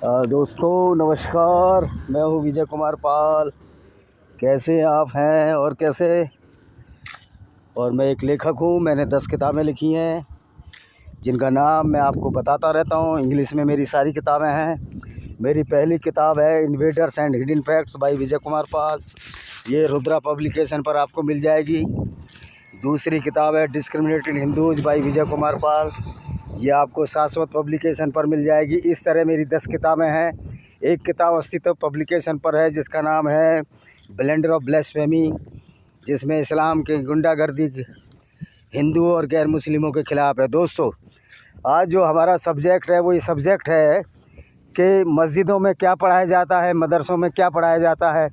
दोस्तों नमस्कार। मैं हूँ विजय कुमार पाल। कैसे आप हैं और कैसे? और मैं एक लेखक हूँ। मैंने 10 किताबें लिखी हैं जिनका नाम मैं आपको बताता रहता हूँ। इंग्लिश में मेरी सारी किताबें हैं। मेरी पहली किताब है invaders and hidden facts by Vijay Kumar Pal. ये रुद्रा पब्लिकेशन पर आपको मिल जाएगी। दूसरी किताब है discriminated Hindus bye Vijay Kumar Pal. ये आपको शाश्वत पब्लिकेशन पर मिल जाएगी। इस तरह मेरी 10 किताबें हैं। एक किताब अस्तित्व पब्लिकेशन पर है जिसका नाम है ब्लेंडर ऑफ ब्लास्फेमी, जिसमें इस्लाम के गुंडागर्दी हिंदुओं और गैर मुस्लिमों के ख़िलाफ़ है। दोस्तों, आज जो हमारा सब्जेक्ट है वो ये सब्जेक्ट है कि मस्जिदों में क्या पढ़ाया जाता है, मदरसों में क्या पढ़ाया जाता है,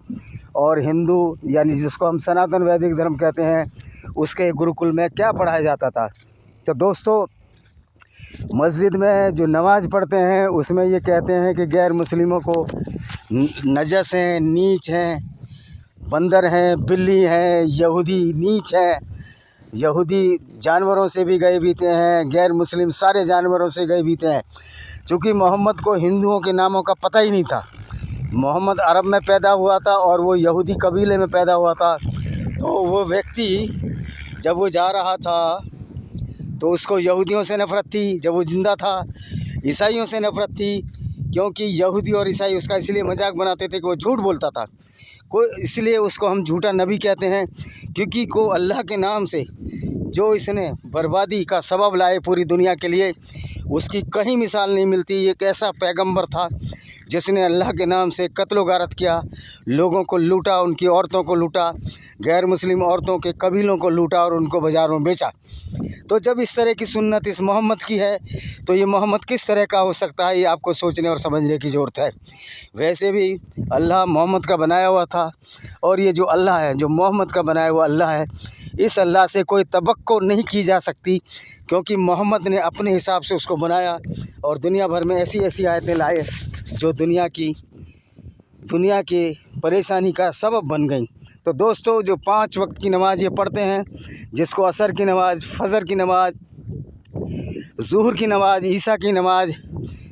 और हिंदू यानी जिसको हम सनातन वैदिक धर्म कहते हैं उसके गुरुकुल में क्या पढ़ाया जाता था। तो दोस्तों, मस्जिद में जो नमाज़ पढ़ते हैं उसमें ये कहते हैं कि गैर मुस्लिमों को नजस हैं, नीच हैं, बंदर हैं, बिल्ली हैं, यहूदी नीच हैं, यहूदी जानवरों से भी गए बीते हैं, गैर मुस्लिम सारे जानवरों से गए बीते हैं। चूँकि मोहम्मद को हिंदुओं के नामों का पता ही नहीं था। मोहम्मद अरब में पैदा हुआ था और वो यहूदी कबीले में पैदा हुआ था। तो वो व्यक्ति जब वो जा रहा था तो उसको यहूदियों से नफ़रत थी। जब वो ज़िंदा था ईसाइयों से नफ़रत थी, क्योंकि यहूदी और ईसाई उसका इसलिए मजाक बनाते थे कि वो झूठ बोलता था। इसलिए उसको हम झूठा नबी कहते हैं, क्योंकि को अल्लाह के नाम से जो इसने बर्बादी का सबब लाए पूरी दुनिया के लिए, उसकी कहीं मिसाल नहीं मिलती। एक ऐसा पैगंबर था जिसने अल्लाह के नाम से कत्ल गारत किया, लोगों को लूटा, उनकी औरतों को लूटा, गैर मुस्लिम औरतों के कबीलों को लूटा और उनको बाज़ारों में बेचा। तो जब इस तरह की सुन्नत इस मोहम्मद की है तो ये मोहम्मद किस तरह का हो सकता है, ये आपको सोचने और समझने की ज़रूरत है। वैसे भी अल्लाह मोहम्मद का बनाया हुआ था, और ये जो अल्लाह है, जो मोहम्मद का बनाया हुआ अल्लाह है, इस अल्लाह से कोई तवक्को नहीं की जा सकती, क्योंकि मोहम्मद ने अपने हिसाब से उसको बनाया और दुनिया भर में ऐसी ऐसी आयतें लाए जो दुनिया की परेशानी का सबब बन गई। तो दोस्तों, जो 5 वक्त की नमाज़ ये पढ़ते हैं, जिसको असर की नमाज़, फजर की नमाज़, ज़ुहर की नमाज़, ईशा की नमाज़,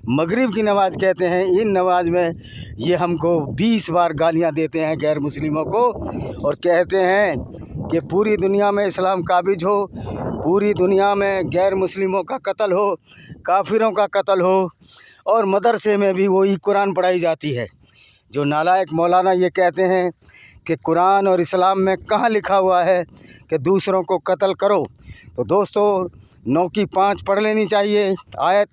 मगरिब की नमाज़ कहते हैं, इन नमाज में ये हमको 20 बार गालियां देते हैं गैर मुस्लिमों को, और कहते हैं कि पूरी दुनिया में इस्लाम काबिज हो, पूरी दुनिया में गैर मुस्लिमों का कत्ल हो, काफिरों का कत्ल हो, और मदरसे में भी वही कुरान पढ़ाई जाती है। जो नालायक मौलाना ये कहते हैं कि कुरान और इस्लाम में कहाँ लिखा हुआ है कि दूसरों को कत्ल करो। तो दोस्तों, 9 की 5 पढ़ लेनी चाहिए। आयत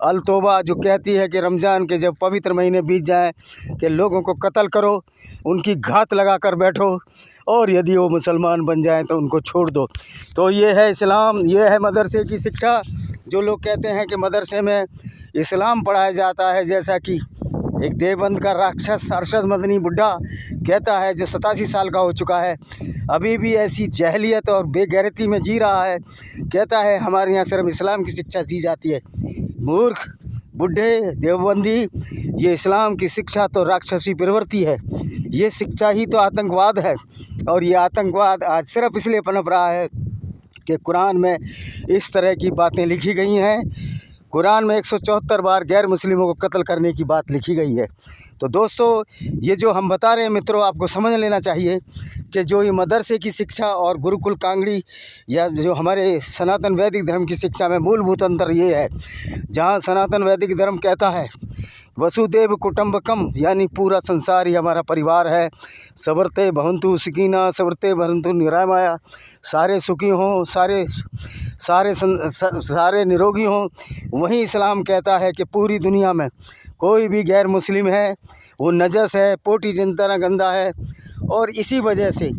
अल तौबा जो कहती है कि रमज़ान के जब पवित्र महीने बीत जाएं कि लोगों को कत्ल करो, उनकी घात लगा कर बैठो, और यदि वो मुसलमान बन जाएं तो उनको छोड़ दो। तो ये है इस्लाम, ये है मदरसे की शिक्षा। जो लोग कहते हैं कि मदरसे में इस्लाम पढ़ाया जाता है, जैसा कि एक देवबंद का राक्षस अरशद मदनी बुढ़ा कहता है, जो 87 साल का हो चुका है, अभी भी ऐसी जहलियत और बेगैरती में जी रहा है। कहता है हमारे यहाँ सिर्फ इस्लाम की शिक्षा दी जाती है। मूर्ख बुढ़े देवबंदी, ये इस्लाम की शिक्षा तो राक्षसी प्रवृत्ति है। ये शिक्षा ही तो आतंकवाद है, और ये आतंकवाद आज सिर्फ इसलिए पनप रहा है कि कुरान में इस तरह की बातें लिखी गई हैं। कुरान में 174 बार गैर मुस्लिमों को कत्ल करने की बात लिखी गई है। तो दोस्तों, ये जो हम बता रहे हैं मित्रों, आपको समझ लेना चाहिए कि जो ये मदरसे की शिक्षा और गुरुकुल कांगड़ी या जो हमारे सनातन वैदिक धर्म की शिक्षा में मूलभूत अंतर ये है, जहाँ सनातन वैदिक धर्म कहता है वसुदेव कुटुंबकम, यानी पूरा संसार ही हमारा परिवार है, सबरते भवन्तु सुखिनः सबरते भवन्तु निरामया, सारे सुखी हों, सारे निरोगी हों। वहीं इस्लाम कहता है कि पूरी दुनिया में कोई भी गैर मुस्लिम है वो नजस है, पोटी जनता गंदा है। और इसी वजह से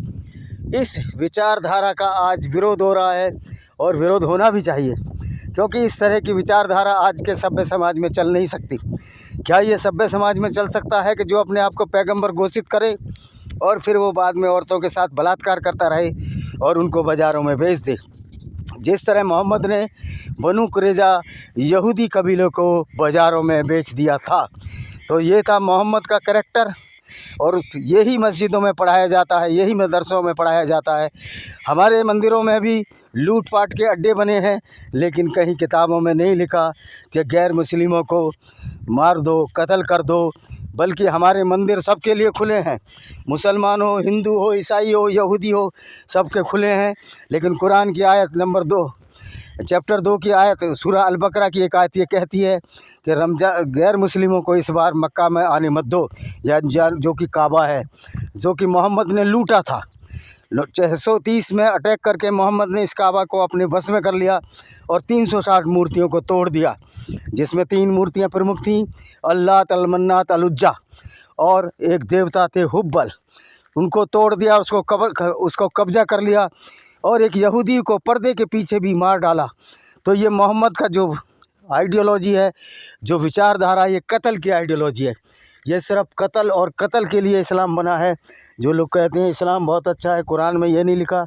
इस विचारधारा का आज विरोध हो रहा है, और विरोध होना भी चाहिए, क्योंकि इस तरह की विचारधारा आज के सभ्य समाज में चल नहीं सकती। क्या ये सभ्य समाज में चल सकता है कि जो अपने आप को पैगंबर घोषित करे और फिर वो बाद में औरतों के साथ बलात्कार करता रहे और उनको बाज़ारों में बेच दे? जिस तरह मोहम्मद ने बनु कुरैज़ा यहूदी कबीलों को बाज़ारों में बेच दिया था। तो ये था मोहम्मद का करैक्टर। और यही मस्जिदों में पढ़ाया जाता है, यही मदरसों में पढ़ाया जाता है। हमारे मंदिरों में भी लूट पाट के अड्डे बने हैं, लेकिन कहीं किताबों में नहीं लिखा कि गैर मुस्लिमों को मार दो, कत्ल कर दो, बल्कि हमारे मंदिर सबके लिए खुले हैं। मुसलमान हो, हिंदू हो, ईसाई हो, यहूदी हो, सबके खुले हैं। लेकिन कुरान की आयत नंबर 2 चैप्टर 2 की आयत सूरह अल बकरा की एक आयत ये कहती है कि गैर मुस्लिमों को इस बार मक्का में आने मत दो, या जो कि काबा है, जो कि मोहम्मद ने लूटा था। 630 में अटैक करके मोहम्मद ने इस काबा को अपने बस में कर लिया और 360 मूर्तियों को तोड़ दिया, जिसमें 3 मूर्तियां प्रमुख थीं, अल्लाह, तलमन्नात, अलुज्जा, और एक देवता थे हुब्बल। उनको तोड़ दिया, उसको कब्जा कर लिया, और एक यहूदी को पर्दे के पीछे भी मार डाला। तो ये मोहम्मद का जो आइडियोलॉजी है, जो विचारधारा, ये कत्ल की आइडियोलॉजी है। ये सिर्फ कत्ल और कत्ल के लिए इस्लाम बना है। जो लोग कहते हैं इस्लाम बहुत अच्छा है, कुरान में ये नहीं लिखा,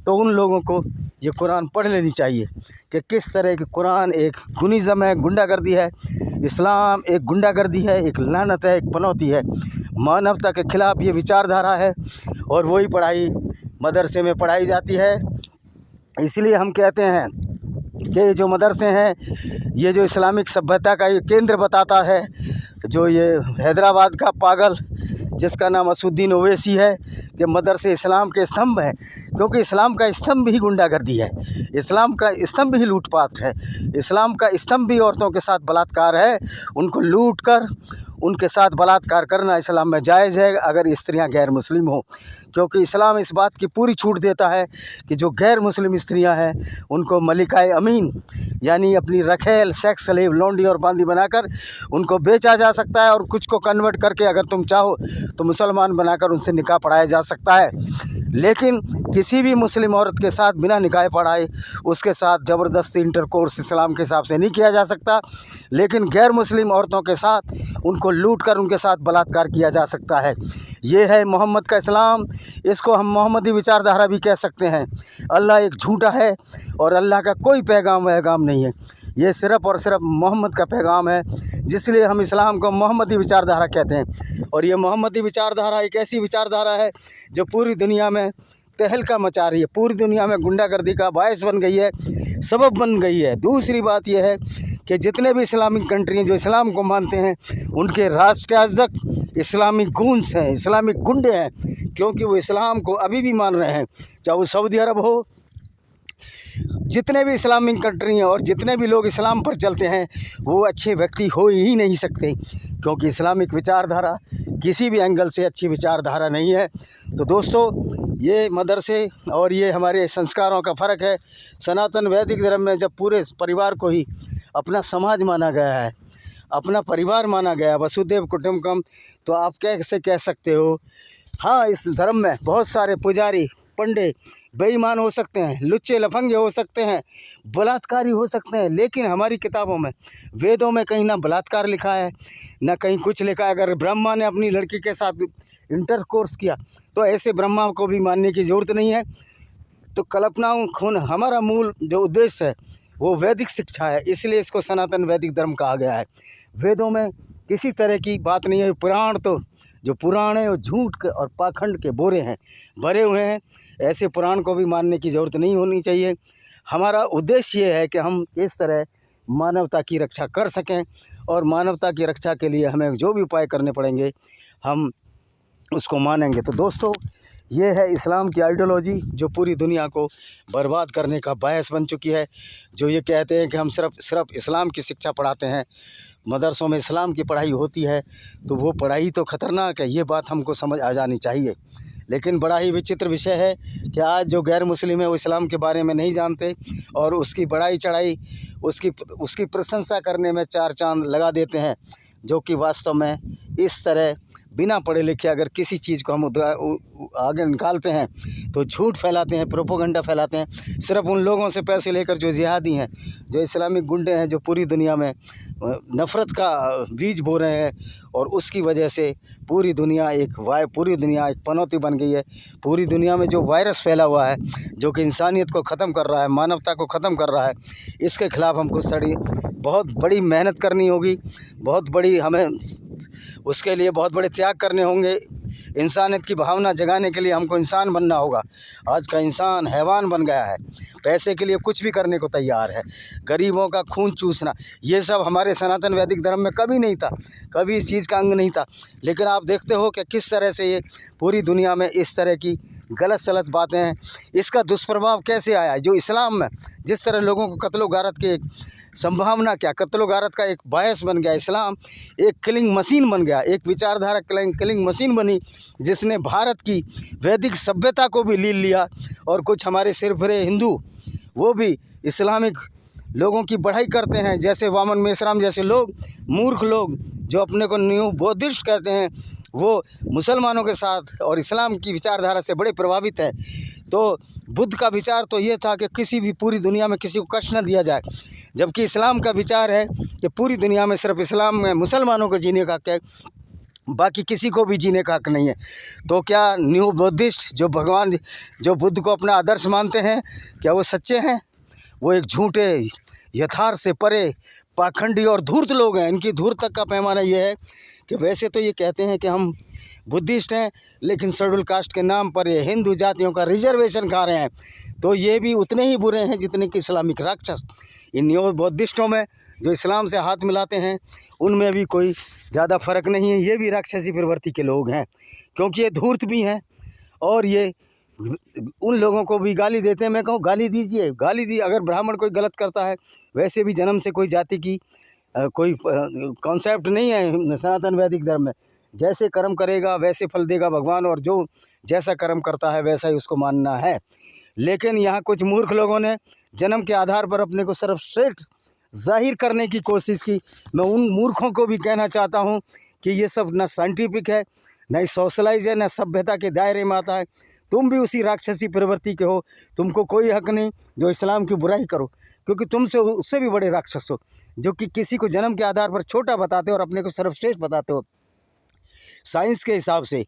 तो उन लोगों को ये कुरान पढ़ लेनी चाहिए कि किस तरह की कुरान एक गुनिज़म है, गुंडागर्दी है। इस्लाम एक गुंडागर्दी है, एक लानत है, एक पनौती है। मानवता के ख़िलाफ़ ये विचारधारा है, और वही पढ़ाई मदरसे में पढ़ाई जाती है। इसलिए हम कहते हैं कि जो मदरसे हैं, ये जो इस्लामिक सभ्यता का ये केंद्र बताता है, जो ये हैदराबाद का पागल जिसका नाम असुद्दीन ओवैसी है, कि मदरसे इस्लाम के स्तंभ हैं, क्योंकि इस्लाम का स्तंभ ही गुंडागर्दी है, इस्लाम का स्तंभ ही लूटपाट है, इस्लाम का स्तंभ भी औरतों के साथ बलात्कार है। उनको लूट कर उनके साथ बलात्कार करना इस्लाम में जायज़ है, अगर स्त्रियां गैर मुस्लिम हो, क्योंकि इस्लाम इस बात की पूरी छूट देता है कि जो गैर मुस्लिम स्त्रियां हैं उनको मलिकाए अमीन, यानी अपनी रखेल, सेक्स स्लेव, लौंडी और बांदी बनाकर उनको बेचा जा सकता है, और कुछ को कन्वर्ट करके अगर तुम चाहो तो मुसलमान बनाकर उनसे निकाह पढ़ाया जा सकता है। लेकिन किसी भी मुस्लिम औरत के साथ बिना निकाह पढ़ाए उसके साथ ज़बरदस्ती इंटरकोर्स इस्लाम के हिसाब से नहीं किया जा सकता। लेकिन गैर मुस्लिम औरतों के साथ उनको लूट कर उनके साथ बलात्कार किया जा सकता है। ये है मोहम्मद का इस्लाम। इसको हम मोहम्मदी विचारधारा भी कह सकते हैं। अल्लाह एक झूठा है, और अल्लाह का कोई पैगाम नहीं है। ये सिर्फ़ और सिर्फ मोहम्मद का पैगाम है, जिसलिए हम इस्लाम को मोहम्मदी विचारधारा कहते हैं। और ये मोहम्मदी विचारधारा एक ऐसी विचारधारा है जो पूरी दुनिया में तहलका मचा रही है, पूरी दुनिया में गुंडागर्दी का बायस बन गई है, सबब बन गई है। दूसरी बात यह है कि जितने भी इस्लामिक कंट्री हैं जो इस्लाम को मानते हैं, उनके राष्ट्राध्यक्ष इस्लामिक गूंस हैं, इस्लामिक गुंडे हैं, क्योंकि वो इस्लाम को अभी भी मान रहे हैं। चाहे वो सऊदी अरब हो, जितने भी इस्लामिक कंट्री हैं और जितने भी लोग इस्लाम पर चलते हैं, वो अच्छे व्यक्ति हो ही नहीं सकते, क्योंकि इस्लामिक विचारधारा किसी भी एंगल से अच्छी विचारधारा नहीं है। तो दोस्तों, ये मदरसे और ये हमारे संस्कारों का फ़र्क है। सनातन वैदिक धर्म में जब पूरे परिवार को ही अपना समाज माना गया है, अपना परिवार माना गया, वसुदेव कुटुंबकम, तो आप कैसे कह सकते हो? हाँ, इस धर्म में बहुत सारे पुजारी, पंडे बेईमान हो सकते हैं, लुच्चे लफंगे हो सकते हैं, बलात्कारी हो सकते हैं, लेकिन हमारी किताबों में, वेदों में कहीं ना बलात्कार लिखा है, ना कहीं कुछ लिखा है। अगर ब्रह्मा ने अपनी लड़की के साथ इंटरकोर्स किया तो ऐसे ब्रह्मा को भी मानने की ज़रूरत नहीं है। तो कल्पनाओं खून, हमारा मूल जो उद्देश्य है वो वैदिक शिक्षा है, इसलिए इसको सनातन वैदिक धर्म कहा गया है। वेदों में किसी तरह की बात नहीं है। पुराण तो जो पुराण है वो झूठ के और पाखंड के बोरे हैं, भरे हुए हैं। ऐसे पुराण को भी मानने की ज़रूरत नहीं होनी चाहिए। हमारा उद्देश्य ये है कि हम इस तरह मानवता की रक्षा कर सकें, और मानवता की रक्षा के लिए हमें जो भी उपाय करने पड़ेंगे हम उसको मानेंगे। तो दोस्तों, ये है इस्लाम की आइडियोलॉजी जो पूरी दुनिया को बर्बाद करने का बायस बन चुकी है। जो ये कहते हैं कि हम सिर्फ इस्लाम की शिक्षा पढ़ाते हैं, मदरसों में इस्लाम की पढ़ाई होती है, तो वो पढ़ाई तो ख़तरनाक है। ये बात हमको समझ आ जानी चाहिए। लेकिन बड़ा ही विचित्र विषय है कि आज जो गैर मुस्लिम है वो इस्लाम के बारे में नहीं जानते, और उसकी बढ़ाई चढ़ाई, उसकी प्रशंसा करने में 4 चांद लगा देते हैं, जो कि वास्तव में इस तरह बिना पढ़े लिखे अगर किसी चीज़ को हम आगे निकालते हैं तो झूठ फैलाते हैं, प्रोपोगंडा फैलाते हैं, सिर्फ उन लोगों से पैसे लेकर जो जिहादी हैं, जो इस्लामिक गुंडे हैं, जो पूरी दुनिया में नफ़रत का बीज बो रहे हैं। और उसकी वजह से पूरी दुनिया एक पनौती बन गई है। पूरी दुनिया में जो वायरस फैला हुआ है, जो कि इंसानियत को ख़त्म कर रहा है, मानवता को ख़त्म कर रहा है, इसके ख़िलाफ़ हमको बहुत बड़ी मेहनत करनी होगी, बहुत बड़ी हमें उसके लिए बहुत बड़े त्याग करने होंगे। इंसानियत की भावना जगाने के लिए हमको इंसान बनना होगा। आज का इंसान हैवान बन गया है, पैसे के लिए कुछ भी करने को तैयार है, गरीबों का खून चूसना, ये सब हमारे सनातन वैदिक धर्म में कभी नहीं था, कभी इस चीज़ का अंग नहीं था। लेकिन आप देखते हो कि किस तरह से ये पूरी दुनिया में इस तरह की गलत सलत बातें हैं। इसका दुष्प्रभाव कैसे आया है? जो इस्लाम में जिस तरह लोगों को कत्लो गारत की एक संभावना, क्या कत्लो गारत का एक बायस बन गया, इस्लाम एक किलिंग मशीन बन गया, एक विचारधारा किलिंग मशीन बनी, जिसने भारत की वैदिक सभ्यता को भी लील लिया। और कुछ हमारे सिरफिरे हिंदू वो भी इस्लामिक लोगों की बढ़ाई करते हैं, जैसे वामन मेश्राम जैसे लोग, मूर्ख लोग जो अपने को न्यू बौद्धिस्ट कहते हैं, वो मुसलमानों के साथ और इस्लाम की विचारधारा से बड़े प्रभावित हैं। तो बुद्ध का विचार तो ये था कि किसी भी पूरी दुनिया में किसी को कष्ट न दिया जाए, जबकि इस्लाम का विचार है कि पूरी दुनिया में सिर्फ इस्लाम में मुसलमानों को जीने का हक है, बाकी किसी को भी जीने का हक नहीं है। तो क्या न्यू बुद्धिस्ट जो भगवान जो बुद्ध को अपना आदर्श मानते हैं, क्या वो सच्चे हैं? वो एक झूठे, यथार्थ से परे, पाखंडी और धूर्त लोग हैं। इनकी धूर्त का पैमाना ये है कि वैसे तो ये कहते हैं कि हम बुद्धिस्ट हैं, लेकिन शेड्यूल कास्ट के नाम पर ये हिंदू जातियों का रिजर्वेशन खा रहे हैं। तो ये भी उतने ही बुरे हैं जितने कि इस्लामिक राक्षस। इन न्यू बुद्धिस्टों में जो इस्लाम से हाथ मिलाते हैं, उनमें भी कोई ज़्यादा फ़र्क नहीं है। ये भी राक्षसी प्रवृत्ति के लोग हैं, क्योंकि ये धूर्त भी हैं और ये उन लोगों को भी गाली देते हैं। मैं कहूँ गाली दीजिए, गाली दी। अगर ब्राह्मण कोई गलत करता है, वैसे भी जन्म से कोई जाति की कोई कॉन्सेप्ट नहीं है सनातन वैदिक धर्म में। जैसे कर्म करेगा वैसे फल देगा भगवान, और जो जैसा कर्म करता है वैसा ही उसको मानना है। लेकिन यहाँ कुछ मूर्ख लोगों ने जन्म के आधार पर अपने को सर्वश्रेष्ठ जाहिर करने की कोशिश की। मैं उन मूर्खों को भी कहना चाहता हूँ कि ये सब ना साइंटिफिक है, ना सोशलाइज है, ना सभ्यता के दायरे में आता है। तुम भी उसी राक्षसी प्रवृत्ति के हो। तुमको कोई हक नहीं जो इस्लाम की बुराई करो, क्योंकि तुमसे उससे भी बड़े राक्षस हो, जो कि किसी को जन्म के आधार पर छोटा बताते हो और अपने को सर्वश्रेष्ठ बताते हो। साइंस के हिसाब से,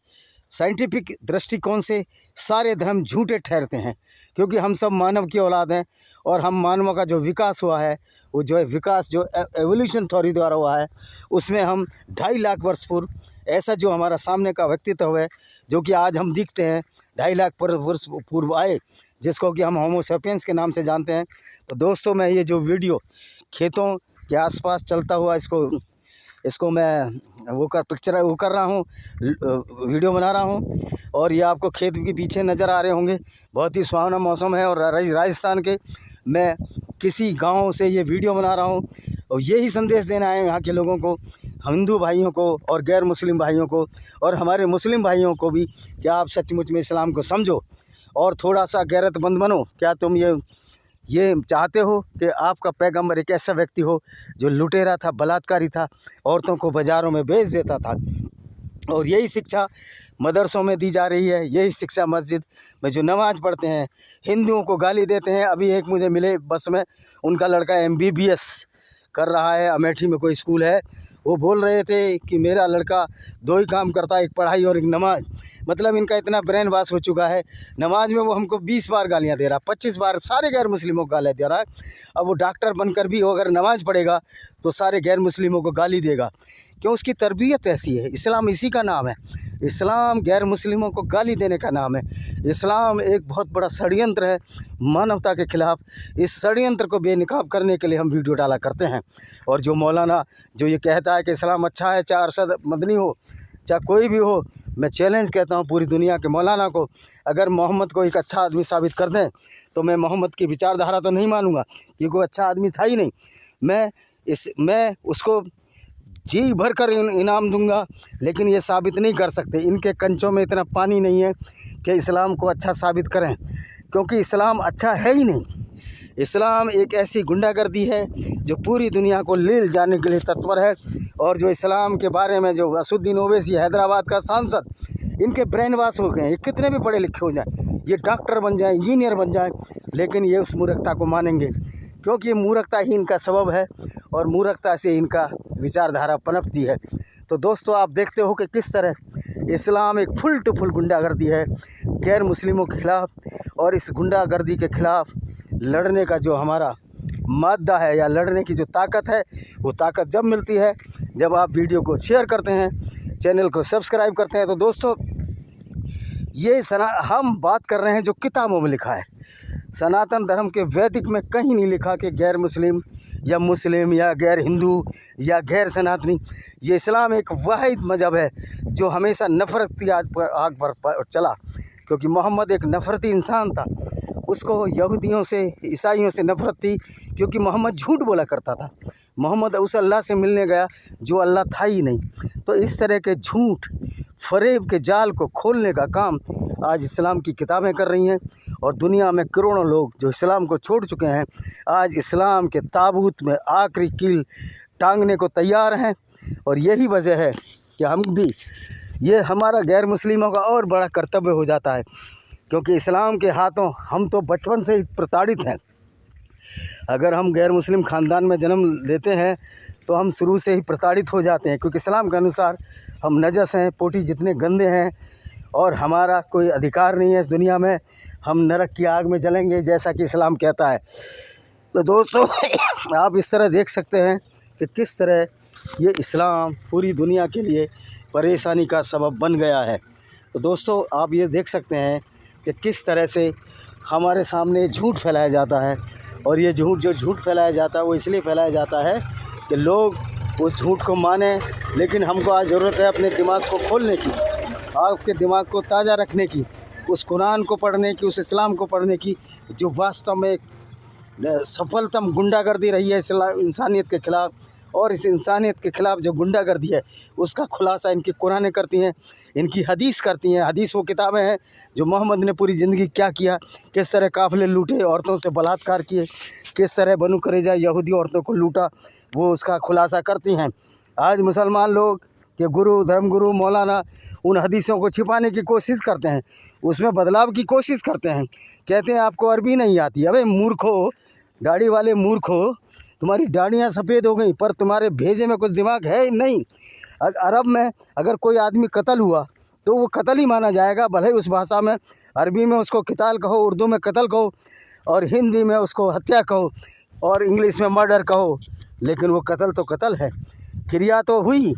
साइंटिफिक दृष्टिकोण से सारे धर्म झूठे ठहरते हैं, क्योंकि हम सब मानव की औलाद हैं। और हम मानवों का जो विकास हुआ है, वो जो है विकास जो एवोल्यूशन थ्योरी द्वारा हुआ है, उसमें हम 2.5 लाख वर्ष पूर्व ऐसा जो हमारा सामने का व्यक्तित्व है, जो कि आज हम दिखते हैं, 2.5 लाख वर्ष पूर्व आए, जिसको कि हम होमो सैपियंस के नाम से जानते हैं। तो दोस्तों, मैं ये जो वीडियो खेतों के आसपास चलता हुआ इसको मैं वो कर रहा हूँ, वीडियो बना रहा हूँ। और ये आपको खेत के पीछे नज़र आ रहे होंगे, बहुत ही सुहावना मौसम है। और राजस्थान के मैं किसी गांव से ये वीडियो बना रहा हूँ, और यही संदेश देना है यहाँ के लोगों को, हिंदू भाइयों को और गैर मुस्लिम भाइयों को, और हमारे मुस्लिम भाइयों को भी, कि आप सचमुच में इस्लाम को समझो और थोड़ा सा गैरतमंद बनो। क्या तुम ये चाहते हो कि आपका पैगंबर एक ऐसा व्यक्ति हो जो लुटेरा था, बलात्कारी था, औरतों को बाज़ारों में बेच देता था? और यही शिक्षा मदरसों में दी जा रही है, यही शिक्षा मस्जिद में जो नमाज़ पढ़ते हैं, हिंदुओं को गाली देते हैं। अभी एक मुझे मिले बस में, उनका लड़का MBBS कर रहा है, अमेठी में कोई स्कूल है। वो बोल रहे थे कि मेरा लड़का 2 ही काम करता है, एक पढ़ाई और एक नमाज़। मतलब इनका इतना ब्रेन वॉश हो चुका है, नमाज में वो हमको 20 बार गालियाँ दे रहा, 25 बार सारे गैर मुस्लिमों को गालियाँ दे रहा है। अब वो डॉक्टर बनकर भी अगर नमाज़ पढ़ेगा तो सारे गैर मुस्लिमों को गाली देगा, क्यों? उसकी तरबियत ऐसी है। इस्लाम इसी का नाम है, इस्लाम गैर मुस्लिमों को गाली देने का नाम है। इस्लाम एक बहुत बड़ा षड्यंत्र है मानवता के खिलाफ। इस षड्यंत्र को बेनकाब करने के लिए हम वीडियो डाला करते हैं। और जो मौलाना जो ये कहता है कि इस्लाम अच्छा है, चाहे अरशद मदनी हो, चाहे कोई भी हो, मैं चैलेंज कहता हूँ पूरी दुनिया के मौलाना को, अगर मोहम्मद को एक अच्छा आदमी साबित कर दें तो मैं मोहम्मद की विचारधारा तो नहीं मानूंगा, क्योंकि वो अच्छा आदमी था ही नहीं। मैं उसको जी भर कर इनाम दूंगा, लेकिन ये साबित नहीं कर सकते। इनके कंचों में इतना पानी नहीं है कि इस्लाम को अच्छा साबित करें, क्योंकि इस्लाम अच्छा है ही नहीं। इस्लाम एक ऐसी गुंडागर्दी है जो पूरी दुनिया को लील जाने के लिए तत्पर है। और जो इस्लाम के बारे में जो असुद्दीन ओवैसी हैदराबाद का सांसद, इनके ब्रेन वॉश हो गए हैं। ये कितने भी पढ़े लिखे हो जाए, ये डॉक्टर बन जाए, इंजीनियर बन जाए, लेकिन ये उस मूर्खता को मानेंगे, क्योंकि ये मूर्खता ही इनका सबब है और मूर्खता से इनका विचारधारा पनपती है। तो दोस्तों, आप देखते हो कि किस तरह इस्लाम एक फुल टू फुल गुंडागर्दी है गैर मुस्लिमों के खिलाफ। और इस गुंडागर्दी के खिलाफ लड़ने का जो हमारा मादा है या लड़ने की जो ताकत है, वो ताकत जब मिलती है जब आप वीडियो को शेयर करते हैं, चैनल को सब्सक्राइब करते हैं। तो दोस्तों, ये हम बात कर रहे हैं जो किताबों में लिखा है। सनातन धर्म के वैदिक में कहीं नहीं लिखा कि गैर मुस्लिम या गैर हिंदू या गैर सनातनी। ये इस्लाम एक वाहिद मज़हब है जो हमेशा नफ़रत की आग पर चला, क्योंकि मोहम्मद एक नफ़रती इंसान था। उसको यहूदियों से, ईसाइयों से नफ़रत थी, क्योंकि मोहम्मद झूठ बोला करता था। मोहम्मद उस अल्लाह से मिलने गया जो अल्लाह था ही नहीं। तो इस तरह के झूठ फरेब के जाल को खोलने का काम आज इस्लाम की किताबें कर रही हैं, और दुनिया में करोड़ों लोग जो इस्लाम को छोड़ चुके हैं आज इस्लाम के ताबूत में आखिरी कील टांगने को तैयार हैं। और यही वजह है कि हम भी, ये हमारा गैर मुस्लिमों का और बड़ा कर्तव्य हो जाता है, क्योंकि इस्लाम के हाथों हम तो बचपन से ही प्रताड़ित हैं। अगर हम गैर मुस्लिम ख़ानदान में जन्म लेते हैं तो हम शुरू से ही प्रताड़ित हो जाते हैं, क्योंकि इस्लाम के अनुसार हम नजस हैं, पोटी जितने गंदे हैं, और हमारा कोई अधिकार नहीं है इस दुनिया में। हम नरक की आग में जलेंगे जैसा कि इस्लाम कहता है। तो दोस्तों, आप इस तरह देख सकते हैं कि किस तरह ये इस्लाम पूरी दुनिया के लिए परेशानी का सबब बन गया है। तो दोस्तों, आप ये देख सकते हैं कि किस तरह से हमारे सामने झूठ फैलाया जाता है, और ये झूठ फैलाया जाता है वो इसलिए फैलाया जाता है कि लोग उस झूठ को माने। लेकिन हमको आज ज़रूरत है अपने दिमाग को खोलने की, आपके दिमाग को ताज़ा रखने की, उस कुरान को पढ़ने की, उस इस्लाम को पढ़ने की जो वास्तव में सफलतम गुंडागर्दी रही है इंसानियत के ख़िलाफ़। और इस इंसानियत के ख़िलाफ़ जो गुंडागर्दी है उसका खुलासा इनकी कुरानें करती हैं, इनकी हदीस करती हैं। हदीस वो किताबें हैं जो मोहम्मद ने पूरी ज़िंदगी क्या किया, किस तरह काफ़िले लूटे, औरतों से बलात्कार किए, किस तरह बनु कुरैज़ा यहूदी औरतों को लूटा, वो उसका खुलासा करती हैं। आज मुसलमान लोग के गुरु, धर्मगुरु, मौलाना उन हदीसों को छिपाने की कोशिश करते हैं, उसमें बदलाव की कोशिश करते हैं। कहते हैं आपको अरबी नहीं आती। अबे मूर्खो, दाढ़ी वाले मूर्खो, तुम्हारी दाढ़ियाँ सफ़ेद हो गई पर तुम्हारे भेजे में कुछ दिमाग है ही नहीं। अरब में अगर कोई आदमी कत्ल हुआ तो वो कत्ल ही माना जाएगा, भले उस भाषा में, अरबी में उसको किताल कहो, उर्दू में कत्ल कहो, और हिंदी में उसको हत्या कहो, और इंग्लिश में मर्डर कहो, लेकिन वो कत्ल तो कत्ल है, क्रिया तो हुई।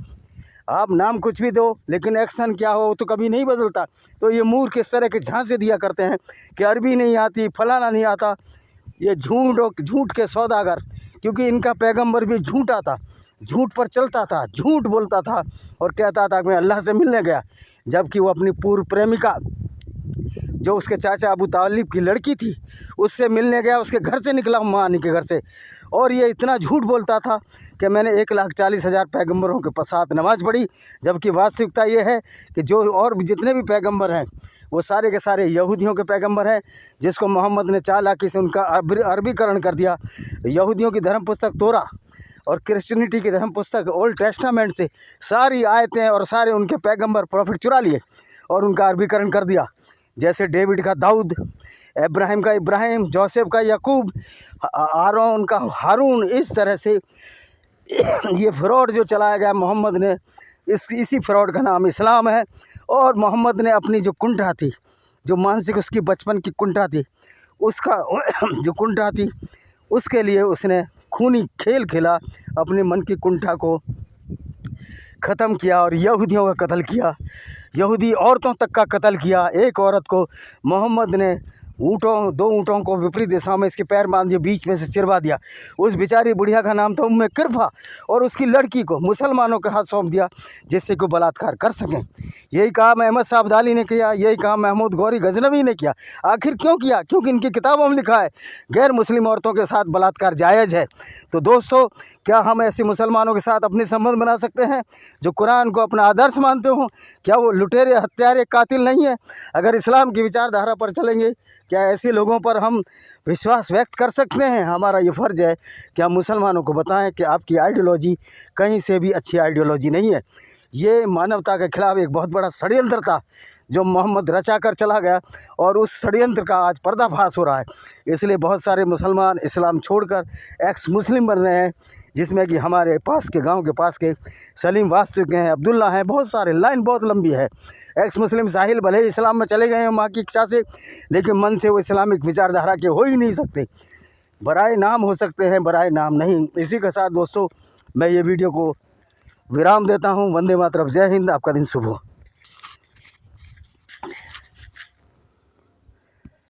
आप नाम कुछ भी दो, लेकिन एक्शन क्या हो तो कभी नहीं बदलता। तो ये मूर्ख किस तरह के झांसे दिया करते हैं कि अरबी नहीं आती, फलाना नहीं आता। ये झूठ के सौदागर, क्योंकि इनका पैगंबर भी झूठा था, झूठ पर चलता था, झूठ बोलता था और कहता था कि मैं अल्लाह से मिलने गया, जबकि वो अपनी पूर्व प्रेमिका जो उसके चाचा अबू तालिब की लड़की थी उससे मिलने गया, उसके घर से निकला, मानी के घर से। और ये इतना झूठ बोलता था कि मैंने 1,40,000 पैगंबरों के साथ नमाज़ पढ़ी, जबकि वास्तविकता ये है कि जो और जितने भी पैगंबर हैं वो सारे के सारे यहूदियों के पैगंबर हैं, जिसको मोहम्मद ने चालाकी से उनका अरबीकरण कर दिया। यहूदियों की धर्म पुस्तक तोरा और क्रिश्चियनिटी की धर्म पुस्तक ओल्ड टेस्टामेंट से सारी आयतें और सारे उनके पैगंबर प्रॉफिट चुरा लिए और उनका अरबीकरण कर दिया। जैसे डेविड का दाऊद, इब्राहिम का इब्राहिम, जोसेफ का याकूब, आरोन का हारून। इस तरह से ये फ्रॉड जो चलाया गया मोहम्मद ने, इसी फ्रॉड का नाम इस्लाम है। और मोहम्मद ने अपनी जो कुंठा थी, जो मानसिक उसकी बचपन की कुंठा थी, उसका जो कुंठा थी उसके लिए उसने खूनी खेल खेला, अपने मन की कुंठा को ख़त्म किया और यहूदियों का कत्ल किया, यहूदी औरतों तक का कत्ल किया। एक औरत को मोहम्मद ने दो ऊँटों को विपरीत दिशा में इसके पैर बांध दिए, बीच में से चिरवा दिया। उस बेचारी बुढ़िया का नाम था उम्मे किरफा, और उसकी लड़की को मुसलमानों के हाथ सौंप दिया जिससे कोई बलात्कार कर सकें। यही काम अहमद साबदाली ने किया, यही काम महमूद गौरी गजनवी ने किया। आखिर क्यों किया? क्योंकि इनकी किताबों में लिखा है गैर मुस्लिम औरतों के साथ बलात्कार जायज़ है। तो दोस्तों, क्या हम ऐसे मुसलमानों के साथ अपने संबंध बना सकते हैं जो कुरान को अपना आदर्श मानते हों? क्या वो लुटेरे, हत्यारे, कातिल नहीं है? अगर इस्लाम की विचारधारा पर चलेंगे, क्या ऐसे लोगों पर हम विश्वास व्यक्त कर सकते हैं? हमारा ये फ़र्ज़ है कि हम मुसलमानों को बताएं कि आपकी आइडियोलॉजी कहीं से भी अच्छी आइडियोलॉजी नहीं है। ये मानवता के ख़िलाफ़ एक बहुत बड़ा षड्यंत्र था जो मोहम्मद रचा कर चला गया, और उस षड्यंत्र का आज पर्दाफाश हो रहा है। इसलिए बहुत सारे मुसलमान इस्लाम छोड़कर एक्स मुस्लिम बन रहे हैं, जिसमें कि हमारे पास के गांव के पास के सलीम वास्तविक हैं, अब्दुल्ला हैं, बहुत सारे, लाइन बहुत लंबी है। एक्स मुस्लिम साहिल भले इस्लाम में चले गए हैं माँ की इच्छा से, लेकिन मन से वो इस्लामिक विचारधारा के हो ही नहीं सकते। बराए नाम हो सकते हैं, बराए नाम नहीं। इसी के साथ दोस्तों मैं ये वीडियो को विराम देता हूँ। वंदे मातरम, जय हिंद, आपका दिन शुभ हो।